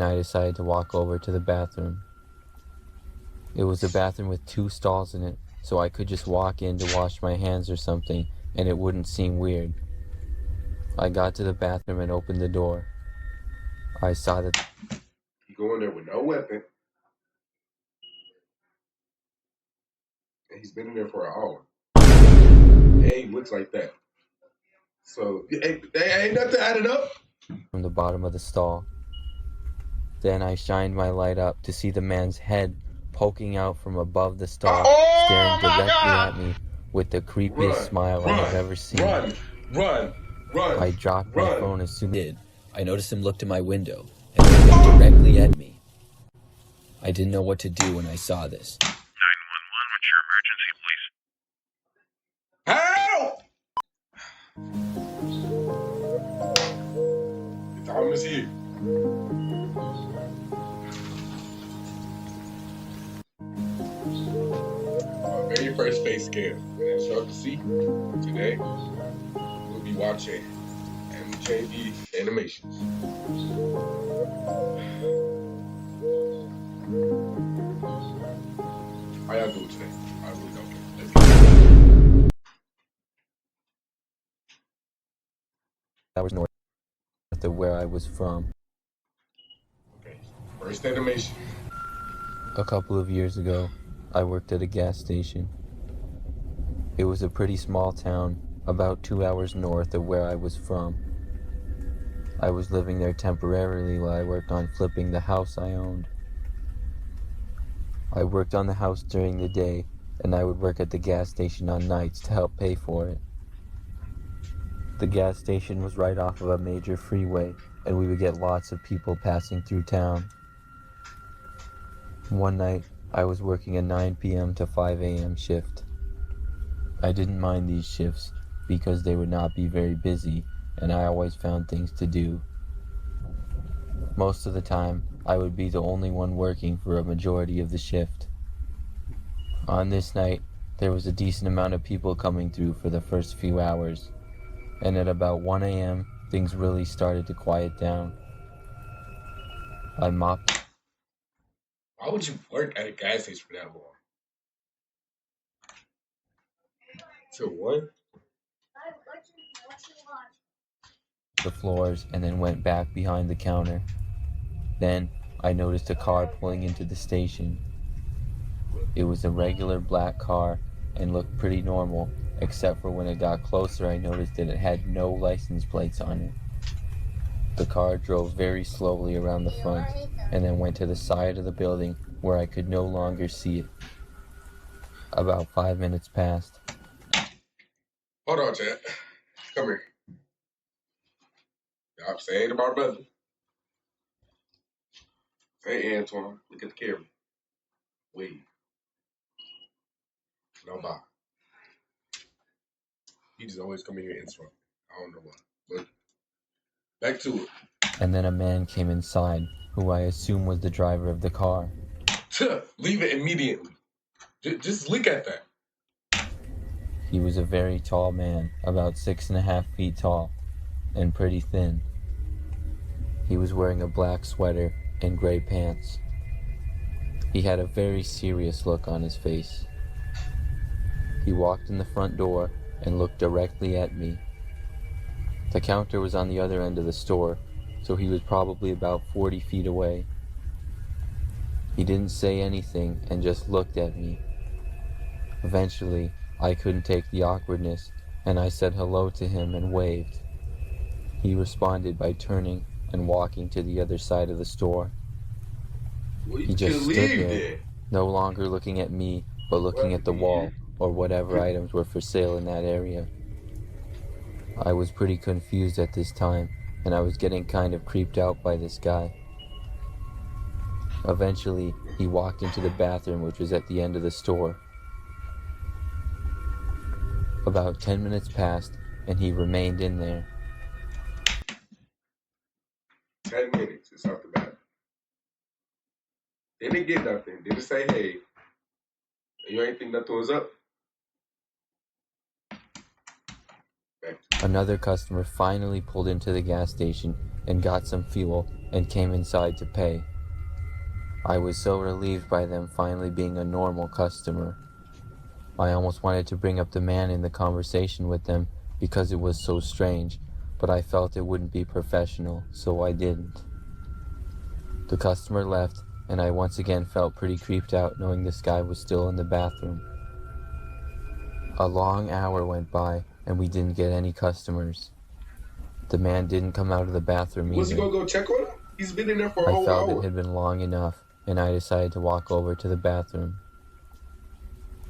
I decided to walk over to the bathroom. It was a bathroom with 2 stalls in it, so I could just walk in to wash my hands or something, and it wouldn't seem weird. I got to the bathroom and opened the door. I saw that He go in there with no weapon, and he's been in there for an hour. Hey, looks like that. So, hey, ain't nothing added up. from the bottom of the stall. Then I shined my light up to see the man's head poking out from above the stall, staring directly at me with the creepiest smile I have ever seen. Run. I dropped my phone as soon as I did. I noticed him look to my window and then look directly at me. I didn't know what to do when I saw this. 911, what's your emergency, please? Help! The time is here. My very first face scan. And as y'all can see, today we'll be watching MJD animations. How y'all doing today? I really don't care. Let's get it. Hours north of where I was from. Okay, first animation. A couple of years ago, I worked at a gas station. It was a pretty small town, about 2 hours north of where I was from. I was living there temporarily while I worked on flipping the house I owned. I worked on the house during the day, and I would work at the gas station on nights to help pay for it. The gas station was right off of a major freeway, and we would get lots of people passing through town. One night, I was working a 9 p.m. to 5 a.m. shift. I didn't mind these shifts because they would not be very busy, and I always found things to do. Most of the time, I would be the only one working for a majority of the shift. On this night, there was a decent amount of people coming through for the first few hours, and at about 1 a.m., things really started to quiet down. I mopped. Why would you work at a gas station for that long? Till what? The floors and then went back behind the counter. Then I noticed a car pulling into the station. It was a regular black car and looked pretty normal, except for when it got closer I noticed that it had no license plates on it. The car drove very slowly around the front and then went to the side of the building where I could no longer see it. About 5 minutes passed. Hold on, Chad. Come here. I'm saying to my brother. Hey, Antoine, look at the camera. Wait. No, bye. He just always come in here and interrupt. I don't know why. But back to it. And then a man came inside, who I assume was the driver of the car. Leave it immediately. Just look at that. He was a very tall man, about 6.5 feet tall, and pretty thin. He was wearing a black sweater and gray pants. He had a very serious look on his face. He walked in the front door and looked directly at me. The counter was on the other end of the store, so he was probably about 40 feet away. He didn't say anything and just looked at me. Eventually, I couldn't take the awkwardness, and I said hello to him and waved. He responded by turning and walking to the other side of the store. He just stood there, no longer looking at me, but looking at the wall or whatever items were for sale in that area. I was pretty confused at this time, and I was getting kind of creeped out by this guy. Eventually, he walked into the bathroom, which was at the end of the store. About 10 minutes passed, and he remained in there. 10 minutes. It's out the bathroom. Didn't get nothing. Didn't say, hey, you ain't think nothing was up. Back to Another customer finally pulled into the gas station and got some fuel and came inside to pay. I was so relieved by them finally being a normal customer. I almost wanted to bring up the man in the conversation with them because it was so strange, but I felt it wouldn't be professional, so I didn't. The customer left, and I once again felt pretty creeped out knowing this guy was still in the bathroom. A long hour went by, and we didn't get any customers. The man didn't come out of the bathroom Was he either. gonna go check on him? He's been in there for a I whole felt hour. it had been long enough, and I decided to walk over to the bathroom.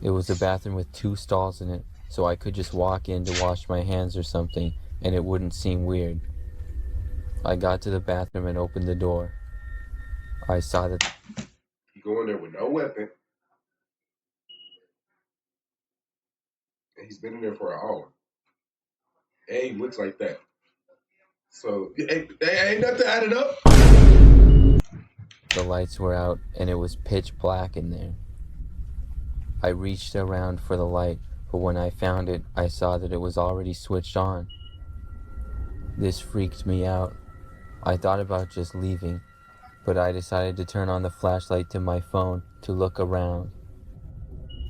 It was a bathroom with 2 stalls in it, so I could just walk in to wash my hands or something, and it wouldn't seem weird. I got to the bathroom and opened the door. I saw that He go in there with no weapon. And he's been in there for an hour. And he looks like that. So, ain't nothing added up. the lights were out and it was pitch black in there. I reached around for the light, but when I found it, I saw that it was already switched on. This freaked me out. I thought about just leaving, but I decided to turn on the flashlight to my phone to look around.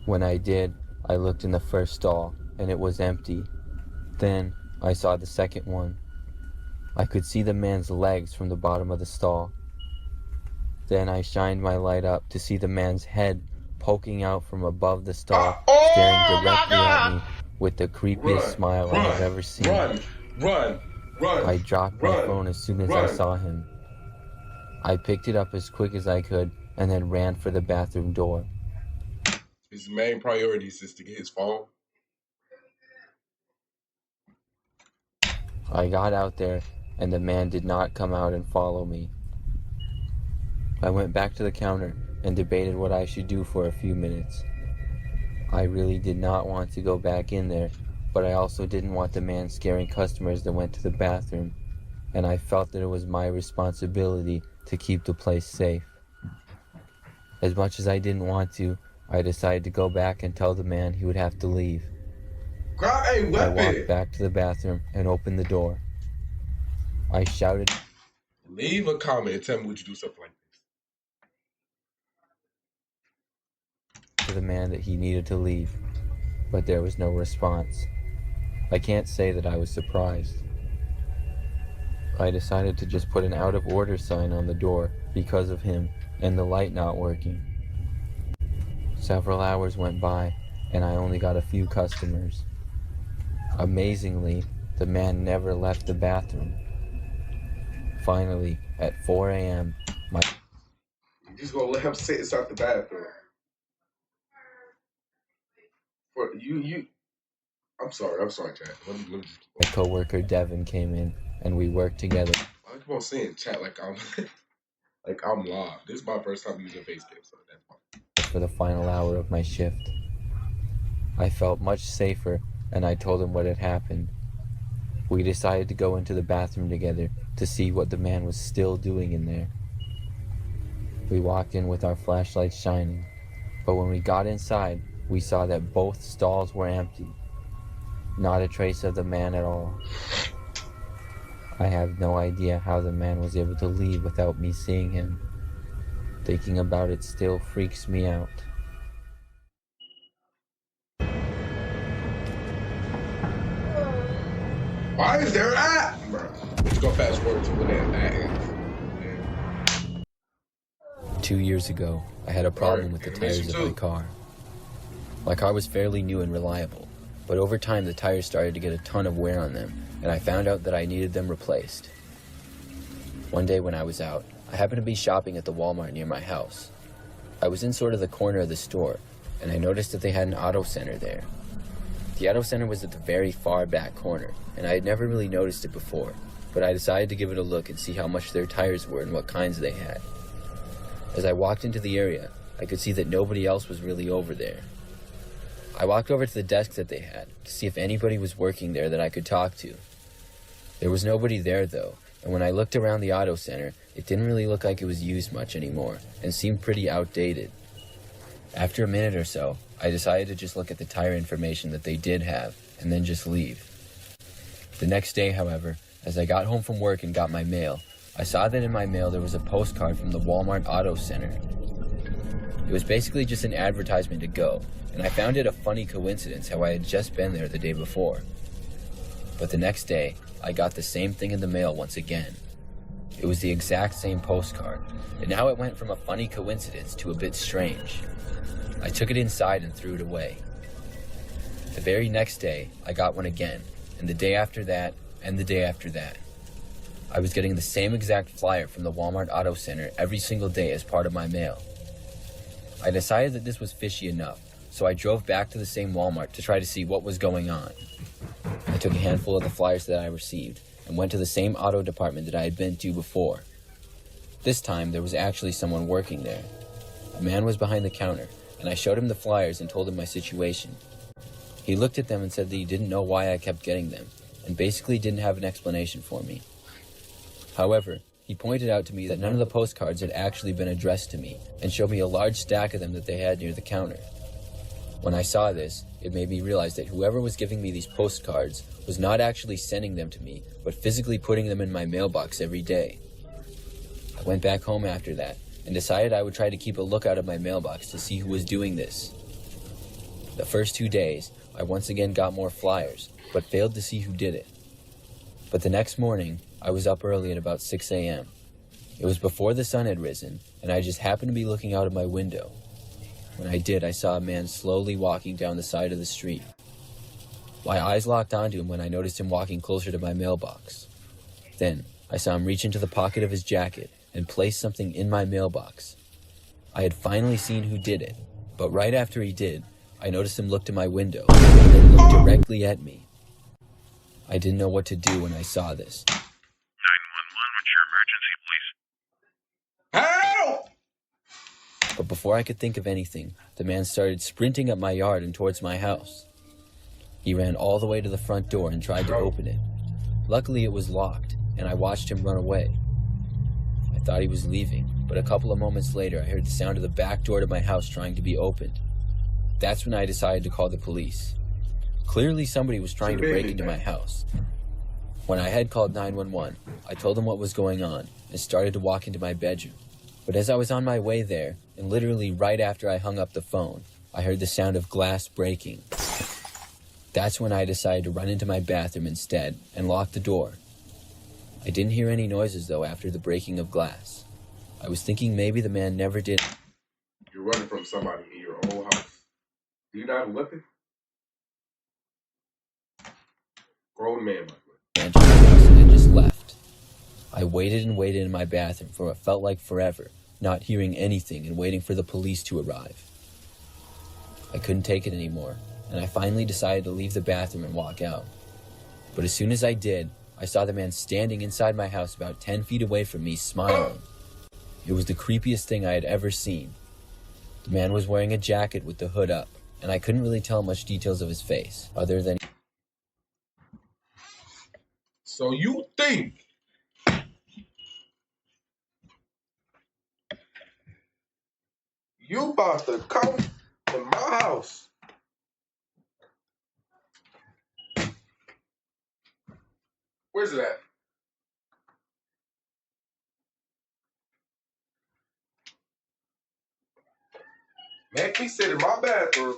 When I did, I looked in the first stall, and it was empty. Then, I saw the second one. I could see the man's legs from the bottom of the stall. Then I shined my light up to see the man's head poking out from above the stall, staring directly at me with the creepiest smile I have ever seen. Run. I dropped my phone as soon as I saw him. I picked it up as quick as I could and then ran for the bathroom door. His main priority is just to get his phone. I got out there and the man did not come out and follow me. I went back to the counter and debated what I should do for a few minutes. I really did not want to go back in there, but I also didn't want the man scaring customers that went to the bathroom, and I felt that it was my responsibility to keep the place safe. As much as I didn't want to, I decided to go back and tell the man he would have to leave. Grab a I weapon. walked back to the bathroom and opened the door. I shouted Leave a comment and tell me would you do something like this. to the man that he needed to leave, but there was no response. I can't say that I was surprised. I decided to just put an out of order sign on the door because of him and the light not working. Several hours went by and I only got a few customers. Amazingly, the man never left the bathroom. Finally, at 4 a.m., You just gonna let him sit inside the bathroom. For you. I'm sorry, chat. Let me just keep my coworker Devin came in and we worked together I keep on saying chat like I'm like I'm live. This is my first time using FaceTime, so that's fine. for the final hour of my shift. I felt much safer and I told him what had happened. We decided to go into the bathroom together to see what the man was still doing in there. We walked in with our flashlights shining, but when we got inside, we saw that both stalls were empty. Not a trace of the man at all. I have no idea how the man was able to leave without me seeing him. Thinking about it still freaks me out. Why is there at? Bro, let's go fast forward to when that ends. 2 years ago, I had a problem with the tires of my car. My car was fairly new and reliable, but over time the tires started to get a ton of wear on them, and I found out that I needed them replaced. One day when I was out, I happened to be shopping at the Walmart near my house. I was in sort of the corner of the store, and I noticed that they had an auto center there. The auto center was at the very far back corner, and I had never really noticed it before, but I decided to give it a look and see how much their tires were and what kinds they had. As I walked into the area, I could see that nobody else was really over there. I walked over to the desk that they had to see if anybody was working there that I could talk to. There was nobody there though, and when I looked around the auto center, it didn't really look like it was used much anymore and seemed pretty outdated. After a minute or so, I decided to just look at the tire information that they did have and then just leave. The next day, however, as I got home from work and got my mail, I saw that in my mail there was a postcard from the Walmart Auto Center. It was basically just an advertisement to go, and I found it a funny coincidence how I had just been there the day before. But the next day, I got the same thing in the mail once again. It was the exact same postcard, and now it went from a funny coincidence to a bit strange. I took it inside and threw it away. The very next day, I got one again, and the day after that, and the day after that. I was getting the same exact flyer from the Walmart Auto Center every single day as part of my mail. I decided that this was fishy enough, so I drove back to the same Walmart to try to see what was going on. I took a handful of the flyers that I received and went to the same auto department that I had been to before. This time, there was actually someone working there. A man was behind the counter, and I showed him the flyers and told him my situation. He looked at them and said that he didn't know why I kept getting them, and basically didn't have an explanation for me. However, he pointed out to me that none of the postcards had actually been addressed to me, and showed me a large stack of them that they had near the counter. When I saw this, it made me realize that whoever was giving me these postcards was not actually sending them to me, but physically putting them in my mailbox every day. I went back home after that, and decided I would try to keep a lookout of my mailbox to see who was doing this. The first 2 days, I once again got more flyers, but failed to see who did it. But the next morning, I was up early at about 6 a.m. It was before the sun had risen, and I just happened to be looking out of my window. When I did, I saw a man slowly walking down the side of the street. My eyes locked onto him when I noticed him walking closer to my mailbox. Then, I saw him reach into the pocket of his jacket and place something in my mailbox. I had finally seen who did it, but right after he did, I noticed him look to my window and then look directly at me. I didn't know what to do when I saw this. 911, what's your emergency, please? Help! But before I could think of anything, the man started sprinting up my yard and towards my house. He ran all the way to the front door and tried to open it. Luckily, it was locked, and I watched him run away. I thought he was leaving, but a couple of moments later, I heard the sound of the back door to my house trying to be opened. That's when I decided to call the police. Clearly, somebody was trying to break into my house. When I had called 911, I told them what was going on and started to walk into my bedroom. But as I was on my way there, and literally right after I hung up the phone, I heard the sound of glass breaking. That's when I decided to run into my bathroom instead and lock the door. I didn't hear any noises though after the breaking of glass. I was thinking maybe the man never did. You're running from somebody in your own house. Do you not have a weapon? Grown man, my friend. Enter my house and then just left. I waited and waited in my bathroom for what felt like forever, not hearing anything and waiting for the police to arrive. I couldn't take it anymore, and I finally decided to leave the bathroom and walk out. But as soon as I did, I saw the man standing inside my house about 10 feet away from me, smiling. It was the creepiest thing I had ever seen. The man was wearing a jacket with the hood up, and I couldn't really tell much details of his face, other than... So you think you about to come in my house Where's it at? Make me sit in my bathroom.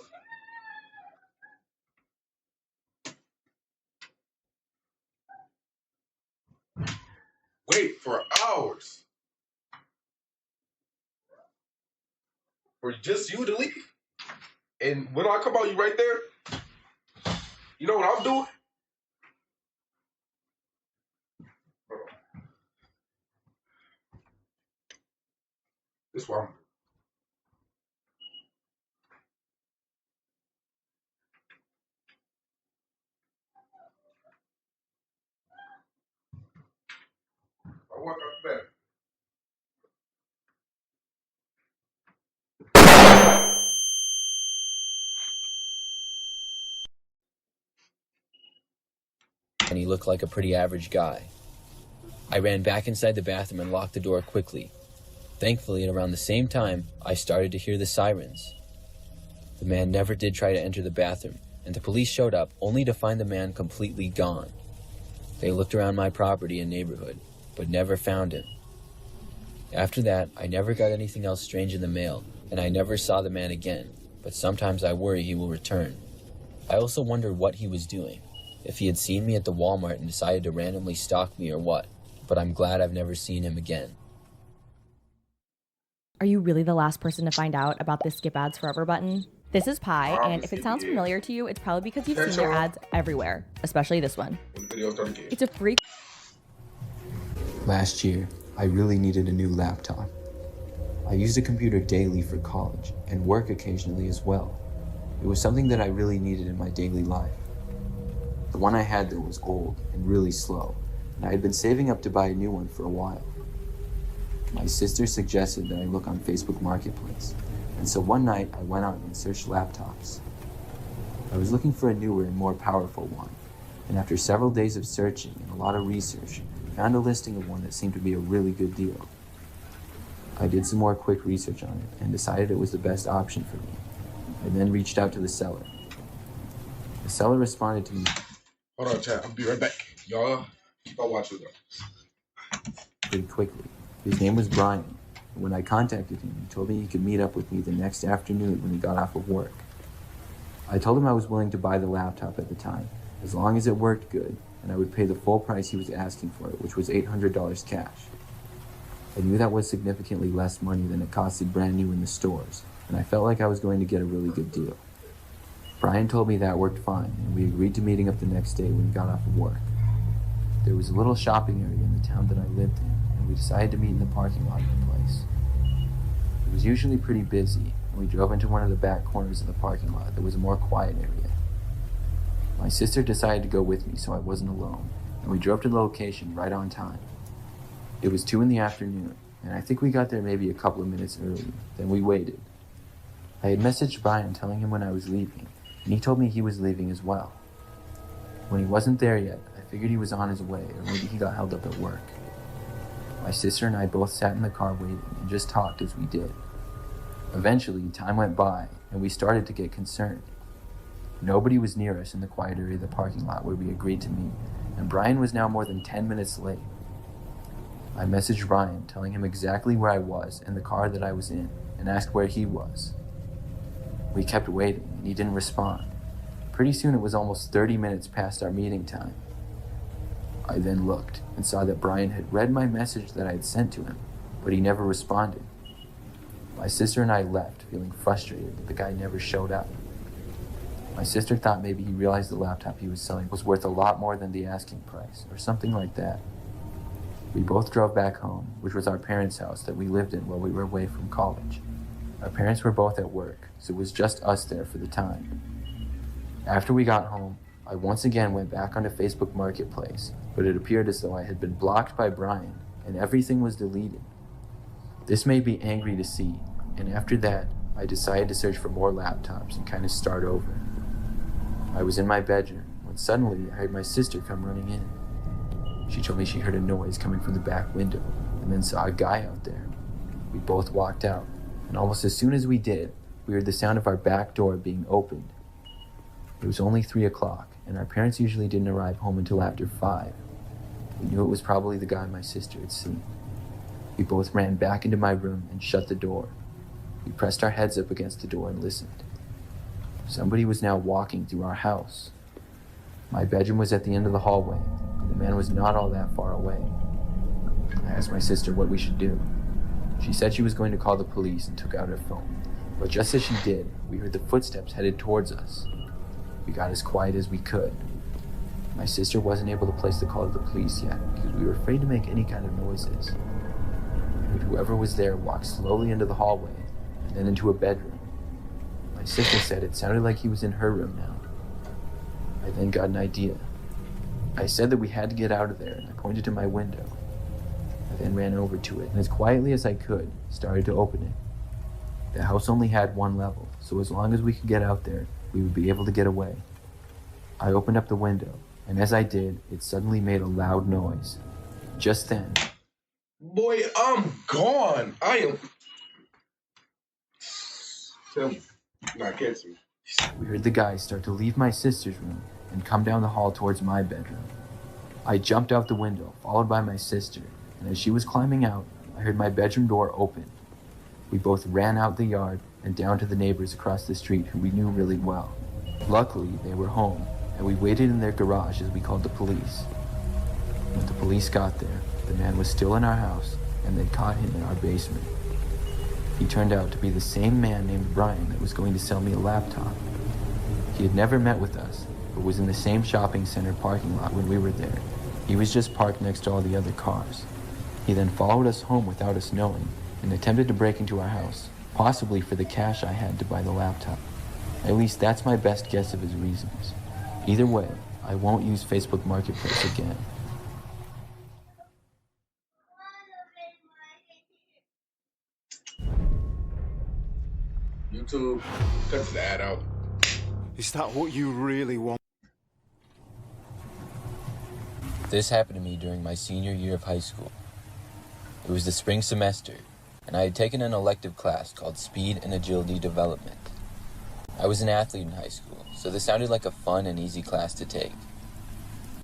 Wait for hours. For just you to leave. And when I come out, you right there. You know what I'm doing? Hold on. This is what I'm doing. I walk out the back. And he looked like a pretty average guy. I ran back inside the bathroom and locked the door quickly. Thankfully, at around the same time, I started to hear the sirens. The man never did try to enter the bathroom, and the police showed up only to find the man completely gone. They looked around my property and neighborhood, but never found him. After that, I never got anything else strange in the mail, and I never saw the man again, but sometimes I worry he will return. I also wonder what he was doing, if he had seen me at the Walmart and decided to randomly stalk me or what, but I'm glad I've never seen him again. Are you really the last person to find out about this Skip Ads Forever button? This is Pi, and if it sounds familiar to you, it's probably because you've seen their ads everywhere, especially this one. It's a free... Last year, I really needed a new laptop. I used a computer daily for college and work occasionally as well. It was something that I really needed in my daily life. The one I had though was old and really slow, and I had been saving up to buy a new one for a while. My sister suggested that I look on Facebook Marketplace, and so one night I went out and searched laptops. I was looking for a newer and more powerful one, and after several days of searching and a lot of research, found a listing of one that seemed to be a really good deal. I did some more quick research on it and decided it was the best option for me. I then reached out to the seller. The seller responded to me. Hold on, chat. I'll be right back. Y'all keep on watching though. Pretty quickly. His name was Brian. And when I contacted him, he told me he could meet up with me the next afternoon when he got off of work. I told him I was willing to buy the laptop at the time, as long as it worked good, and I would pay the full price he was asking for it, which was $800 cash. I knew that was significantly less money than it costed brand new in the stores, and I felt like I was going to get a really good deal. Brian told me that worked fine, and we agreed to meeting up the next day when he got off of work. There was a little shopping area in the town that I lived in, and we decided to meet in the parking lot of the place. It was usually pretty busy, and we drove into one of the back corners of the parking lot that was a more quiet area. My sister decided to go with me so I wasn't alone, and we drove to the location right on time. It was 2 p.m, and I think we got there maybe a couple of minutes early. Then we waited. I had messaged Brian telling him when I was leaving, and he told me he was leaving as well. When he wasn't there yet, I figured he was on his way, or maybe he got held up at work. My sister and I both sat in the car waiting and just talked as we did. Eventually, time went by, and we started to get concerned. Nobody was near us in the quiet area of the parking lot where we agreed to meet, and Brian was now more than 10 minutes late. I messaged Brian, telling him exactly where I was and the car that I was in, and asked where he was. We kept waiting, and he didn't respond. Pretty soon it was almost 30 minutes past our meeting time. I then looked and saw that Brian had read my message that I had sent to him, but he never responded. My sister and I left, feeling frustrated that the guy never showed up. My sister thought maybe he realized the laptop he was selling was worth a lot more than the asking price, or something like that. We both drove back home, which was our parents' house that we lived in while we were away from college. Our parents were both at work, so it was just us there for the time. After we got home, I once again went back onto Facebook Marketplace, but it appeared as though I had been blocked by Brian, and everything was deleted. This made me angry to see, and after that, I decided to search for more laptops and kind of start over. I was in my bedroom when suddenly I heard my sister come running in. She told me she heard a noise coming from the back window and then saw a guy out there. We both walked out, and almost as soon as we did, we heard the sound of our back door being opened. It was only 3 o'clock, and our parents usually didn't arrive home until after 5. We knew it was probably the guy my sister had seen. We both ran back into my room and shut the door. We pressed our heads up against the door and listened. Somebody was now walking through our house. My bedroom was at the end of the hallway, and the man was not all that far away. I asked my sister what we should do. She said she was going to call the police and took out her phone. But just as she did, we heard the footsteps headed towards us. We got as quiet as we could. My sister wasn't able to place the call to the police yet because we were afraid to make any kind of noises. But whoever was there walked slowly into the hallway and then into a bedroom. My sister said it sounded like he was in her room now. I then got an idea. I said that we had to get out of there, and I pointed to my window. I then ran over to it, and as quietly as I could, started to open it. The house only had 1 level, so as long as we could get out there, we would be able to get away. I opened up the window, and as I did, it suddenly made a loud noise. Just then, Boy, I'm gone. I am. Tell me. Not catch me. we heard the guy start to leave my sister's room and come down the hall towards my bedroom. I jumped out the window, followed by my sister, and as she was climbing out, I heard my bedroom door open. We both ran out the yard and down to the neighbors across the street who we knew really well. Luckily, they were home, and we waited in their garage as we called the police. When the police got there, the man was still in our house, and they caught him in our basement. He turned out to be the same man named Brian that was going to sell me a laptop. He had never met with us, but was in the same shopping center parking lot when we were there. He was just parked next to all the other cars. He then followed us home without us knowing and attempted to break into our house, possibly for the cash I had to buy the laptop. At least that's my best guess of his reasons. Either way, I won't use Facebook Marketplace again. YouTube, cut the ad out. Is that what you really want? This happened to me during my senior year of high school. It was the spring semester, and I had taken an elective class called Speed and Agility Development. I was an athlete in high school, so this sounded like a fun and easy class to take.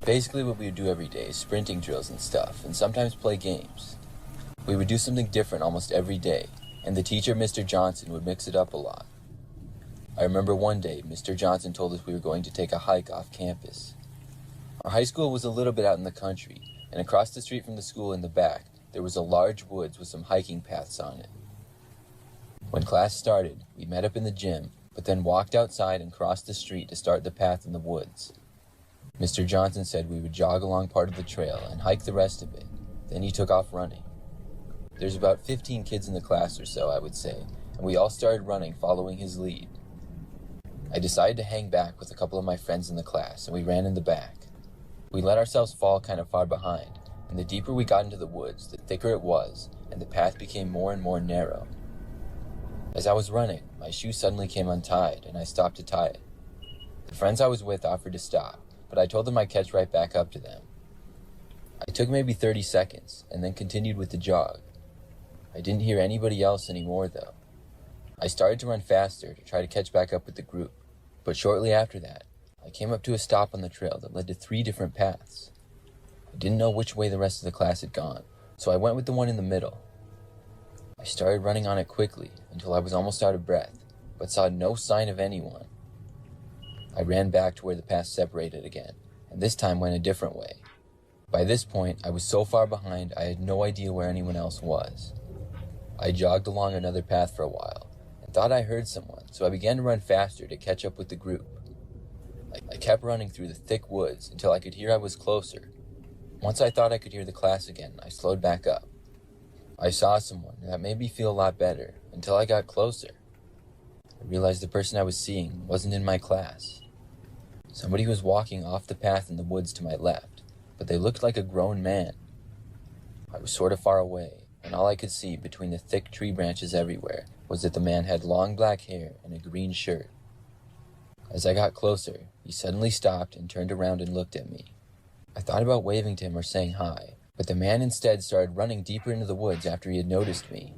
Basically what we would do every day is sprinting drills and stuff, and sometimes play games. We would do something different almost every day, and the teacher, Mr. Johnson, would mix it up a lot. I remember one day, Mr. Johnson told us we were going to take a hike off campus. Our high school was a little bit out in the country, and across the street from the school in the back, there was a large woods with some hiking paths on it. When class started, we met up in the gym, but then walked outside and crossed the street to start the path in the woods. Mr. Johnson said we would jog along part of the trail and hike the rest of it. Then he took off running. There's about 15 kids in the class or so, I would say, and we all started running following his lead. I decided to hang back with a couple of my friends in the class, and we ran in the back. We let ourselves fall kind of far behind, and the deeper we got into the woods, the thicker it was, and the path became more and more narrow. As I was running, my shoe suddenly came untied, and I stopped to tie it. The friends I was with offered to stop, but I told them I'd catch right back up to them. I took maybe 30 seconds, and then continued with the jog. I didn't hear anybody else anymore, though. I started to run faster to try to catch back up with the group, but shortly after that, I came up to a stop on the trail that led to 3 different paths. I didn't know which way the rest of the class had gone, so I went with the one in the middle. I started running on it quickly until I was almost out of breath, but saw no sign of anyone. I ran back to where the paths separated again, and this time went a different way. By this point, I was so far behind I had no idea where anyone else was. I jogged along another path for a while, and thought I heard someone, so I began to run faster to catch up with the group. I kept running through the thick woods until I could hear I was closer. Once I thought I could hear the class again, I slowed back up. I saw someone, and that made me feel a lot better, until I got closer. I realized the person I was seeing wasn't in my class. Somebody was walking off the path in the woods to my left, but they looked like a grown man. I was sort of far away, and all I could see between the thick tree branches everywhere was that the man had long black hair and a green shirt. As I got closer, he suddenly stopped and turned around and looked at me. I thought about waving to him or saying hi, but the man instead started running deeper into the woods after he had noticed me.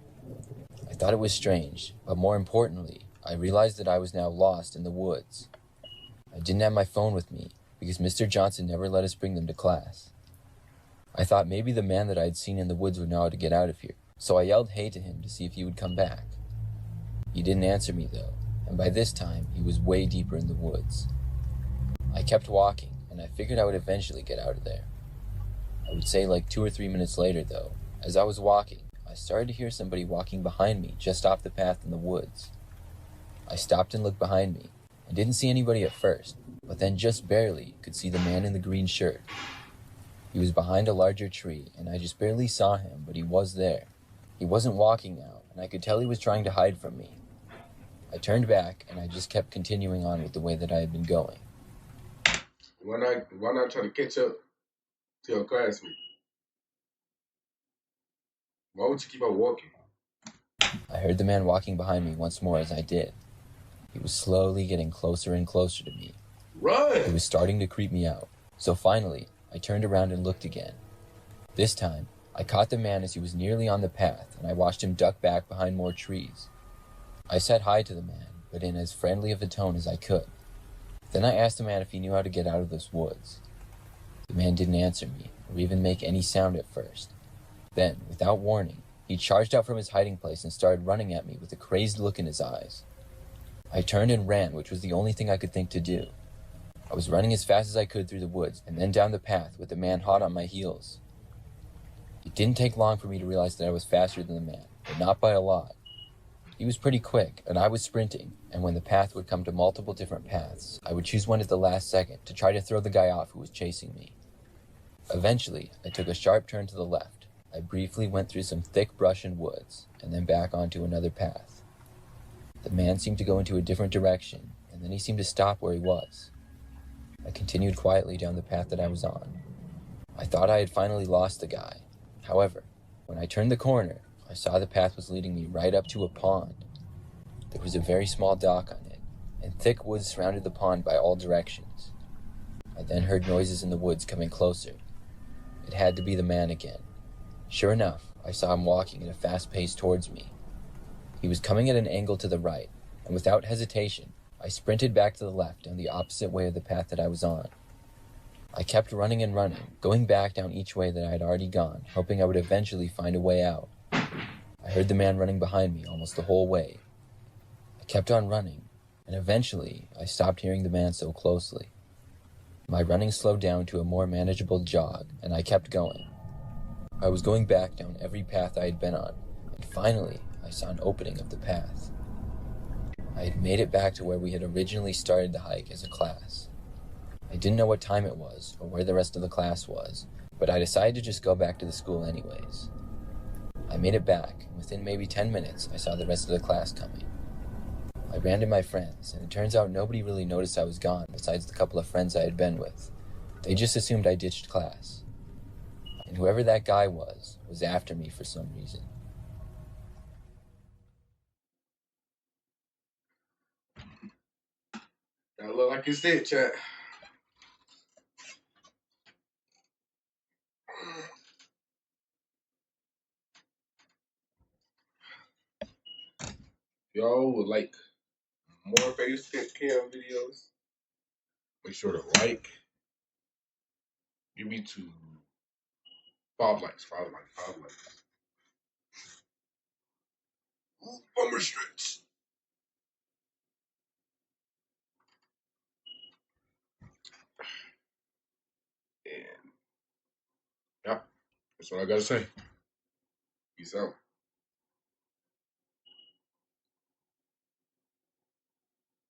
I thought it was strange, but more importantly, I realized that I was now lost in the woods. I didn't have my phone with me because Mr. Johnson never let us bring them to class. I thought maybe the man that I had seen in the woods would know how to get out of here, so I yelled hey to him to see if he would come back. He didn't answer me though, and by this time he was way deeper in the woods. I kept walking, and I figured I would eventually get out of there. I would say like 2 or 3 minutes later though, as I was walking, I started to hear somebody walking behind me just off the path in the woods. I stopped and looked behind me. I didn't see anybody at first, but then just barely could see the man in the green shirt. He was behind a larger tree, and I just barely saw him, but he was there. He wasn't walking now, and I could tell he was trying to hide from me. I turned back, and I just kept continuing on with the way that I had been going. Why not try to catch up to your classmate? Why would you keep on walking? I heard the man walking behind me once more as I did. He was slowly getting closer and closer to me. Run! He was starting to creep me out, so finally, I turned around and looked again. This time, I caught the man as he was nearly on the path, and I watched him duck back behind more trees. I said hi to the man, but in as friendly of a tone as I could. Then I asked the man if he knew how to get out of those woods. The man didn't answer me, or even make any sound at first. Then, without warning, he charged out from his hiding place and started running at me with a crazed look in his eyes. I turned and ran, which was the only thing I could think to do. I was running as fast as I could through the woods and then down the path with the man hot on my heels. It didn't take long for me to realize that I was faster than the man, but not by a lot. He was pretty quick, and I was sprinting, and when the path would come to multiple different paths, I would choose one at the last second to try to throw the guy off who was chasing me. Eventually, I took a sharp turn to the left. I briefly went through some thick brush and woods, and then back onto another path. The man seemed to go into a different direction, and then he seemed to stop where he was. I continued quietly down the path that I was on. I thought I had finally lost the guy. However, when I turned the corner, I saw the path was leading me right up to a pond. There was a very small dock on it, and thick woods surrounded the pond by all directions. I then heard noises in the woods coming closer. It had to be the man again. Sure enough, I saw him walking at a fast pace towards me. He was coming at an angle to the right, and without hesitation, I sprinted back to the left down the opposite way of the path that I was on. I kept running and running, going back down each way that I had already gone, hoping I would eventually find a way out. I heard the man running behind me almost the whole way. I kept on running, and eventually I stopped hearing the man so closely. My running slowed down to a more manageable jog, and I kept going. I was going back down every path I had been on, and finally I saw an opening of the path. I had made it back to where we had originally started the hike as a class. I didn't know what time it was or where the rest of the class was, but I decided to just go back to the school anyways. I made it back, and within maybe 10 minutes, I saw the rest of the class coming. I ran to my friends, and it turns out nobody really noticed I was gone besides the couple of friends I had been with. They just assumed I ditched class. And whoever that guy was after me for some reason. That look like it's it, chat. Y'all would like more face cam videos, make sure to like. Give me 5 likes, 5 likes, 5 likes. Bummer stretch. And yeah, that's what I gotta say. Peace out.